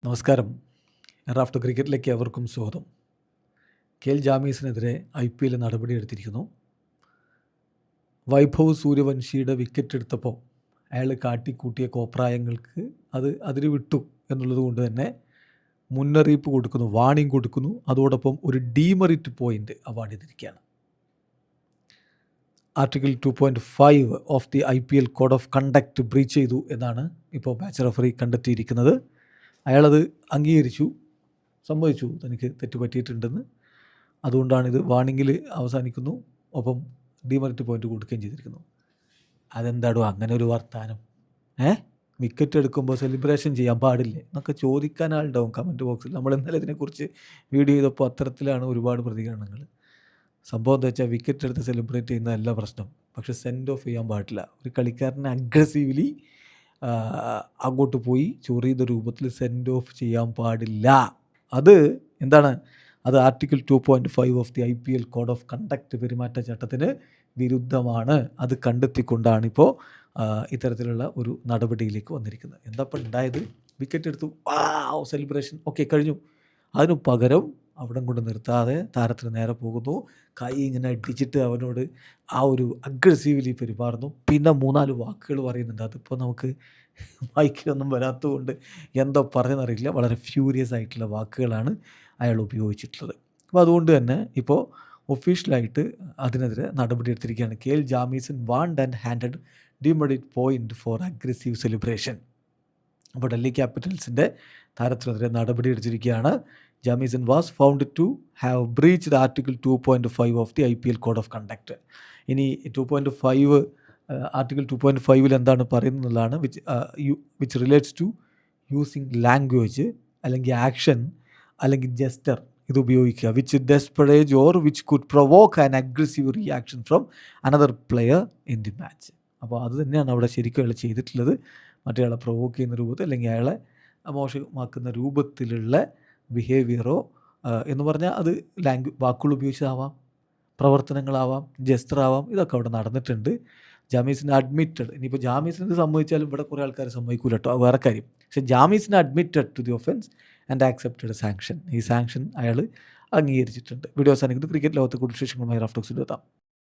നമസ്കാരം. റാഫ്റ്റർ ക്രിക്കറ്റിലേക്ക് അവർക്കും സ്വാഗതം. കെ എൽ ജാമീസിനെതിരെ IPL നടപടിയെടുത്തിരിക്കുന്നു. വൈഭവ് സൂര്യവംശിയുടെ വിക്കറ്റ് എടുത്തപ്പോൾ അയാൾ കാട്ടിക്കൂട്ടിയ കോപ്രായങ്ങൾക്ക് അതിര് വിട്ടു എന്നുള്ളത് കൊണ്ട് തന്നെ മുന്നറിയിപ്പ് കൊടുക്കുന്നു, വാണിംഗ് കൊടുക്കുന്നു. അതോടൊപ്പം ഒരു ഡീമെറിറ്റ് പോയിൻ്റ് അവാർഡ് ചെയ്തിരിക്കുകയാണ്. Article 2.5 of the IPL code of conduct breach ചെയ്തു എന്നാണ് ഇപ്പോൾ മാച്ച് റഫറി കണ്ടെത്തിയിരിക്കുന്നത്. അയാളത് അംഗീകരിച്ചു, സമ്മതിച്ചു തനിക്ക് തെറ്റ് പറ്റിയിട്ടുണ്ടെന്ന്. അതുകൊണ്ടാണിത് വാണിങ്ങിൽ അവസാനിക്കുന്നു, ഒപ്പം ഡിമെറിറ്റ് പോയിൻ്റ് കൊടുക്കുകയും ചെയ്തിരിക്കുന്നു. അതെന്താടോ അങ്ങനെ ഒരു വർത്താനം? വിക്കറ്റ് എടുക്കുമ്പോൾ സെലിബ്രേഷൻ ചെയ്യാൻ പാടില്ലേ എന്നൊക്കെ ചോദിക്കാൻ ആളുണ്ടാവും കമൻറ്റ് ബോക്സിൽ. നമ്മൾ ഇന്നലെ ഇതിനെക്കുറിച്ച് വീഡിയോ ചെയ്തപ്പോൾ അത്തരത്തിലാണ് ഒരുപാട് പ്രതികരണങ്ങൾ. സംഭവം എന്താ വെച്ചാൽ വിക്കറ്റ് എടുത്ത് സെലിബ്രേറ്റ് ചെയ്യുന്നതല്ല പ്രശ്നം, പക്ഷേ സെൻഡ് ഓഫ് ചെയ്യാൻ പാടില്ല. ഒരു കളിക്കാരനെ അഗ്രസീവ്ലി അങ്ങോട്ട് പോയി ചൊറിയുന്ന രൂപത്തിൽ സെൻഡ് ഓഫ് ചെയ്യാൻ പാടില്ല. അത് എന്താണ്? അത് article 2.5 of the IPL code of conduct പെരുമാറ്റച്ചട്ടത്തിന് വിരുദ്ധമാണ്. അത് കണ്ടെത്തിക്കൊണ്ടാണ് ഇപ്പോൾ ഇത്തരത്തിലുള്ള ഒരു നടപടിയിലേക്ക് വന്നിരിക്കുന്നത്. എന്താ ഇപ്പോൾ ഉണ്ടായത്? വിക്കറ്റ് എടുത്തു, സെലിബ്രേഷൻ, ഓക്കെ, കഴിഞ്ഞു. അതിനു പകരം അവിടെ കൊണ്ട് നിർത്താതെ താരത്തിന് നേരെ പോകുന്നു, കൈ ഇങ്ങനെ അടിച്ചിട്ട് അവനോട് ആ ഒരു അഗ്രസീവ്ലി പെരുമാറുന്നു. പിന്നെ 3-4 വാക്കുകൾ പറയുന്നുണ്ട്. അതിപ്പോൾ നമുക്ക് മൈക്കിലൊന്നും വരാത്തതുകൊണ്ട് എന്തോ പറഞ്ഞെന്നറിയില്ല. വളരെ ഫ്യൂരിയസ് ആയിട്ടുള്ള വാക്കുകളാണ് അയാൾ ഉപയോഗിച്ചിട്ടുള്ളത്. അപ്പോൾ അതുകൊണ്ട് തന്നെ ഇപ്പോൾ ഒഫീഷ്യലായിട്ട് അതിനെതിരെ നടപടി എടുത്തിരിക്കുകയാണ്. Kyle Jamieson warned and handed demerit point for aggressive celebration. അപ്പോൾ ഡൽഹി ക്യാപിറ്റൽസിൻ്റെ താരത്തിനെതിരെ നടപടി എടുത്തിരിക്കുകയാണ്. Jamieson was found to have breached article 2.5 of the IPL code of conduct. ഇനി 2.5 ആർട്ടിക്കിൾ 2.5 എന്താണ് പറയുന്നതാണ്, which relates to using language അല്ലെങ്കിൽ ആക്ഷൻ അല്ലെങ്കിൽ ജെസ്റ്റർ ഇത് ഉപയോഗിക്കുക, which disparage or which could provoke an aggressive reaction from another player in the match. അപ്പോൾ അത് തന്നെയാണ് അവിടെ ശരിക്കും അയാൾ ചെയ്തിട്ടുള്ളത്. മറ്റേ ആളെ പ്രൊവോക്ക് ചെയ്യുന്ന രൂപത്തിൽ അല്ലെങ്കിൽ അയാളെ മോശമാക്കുന്ന രൂപത്തിലുള്ള ബിഹേവിയറോ എന്ന് പറഞ്ഞാൽ അത് വാക്കുകൾ ഉപയോഗിച്ചതാവാം, പ്രവർത്തനങ്ങളാവാം, ജസ്റ്ററാവാം, ഇതൊക്കെ അവിടെ നടന്നിട്ടുണ്ട്. ജാമീസിന് അഡ്മിറ്റഡ്. ഇനിയിപ്പോൾ ജാമീസിന് സമ്മതിച്ചാലും ഇവിടെ കുറേ ആൾക്കാർ സമ്മതിക്കൂല കേട്ടോ, അത് വേറെ കാര്യം. പക്ഷേ ജാമീസിന് admitted to the offence and accepted sanction. ഈ സാങ്ഷൻ അയാൾ അംഗീകരിച്ചിട്ടുണ്ട്. വീഡിയോ അവസാനിക്കുന്നത്. ക്രിക്കറ്റ് ലോകത്തെ കൂടുതൽ വിശേഷങ്ങളുമായി റാഫ്റ്റോക്സിൽ എത്താം.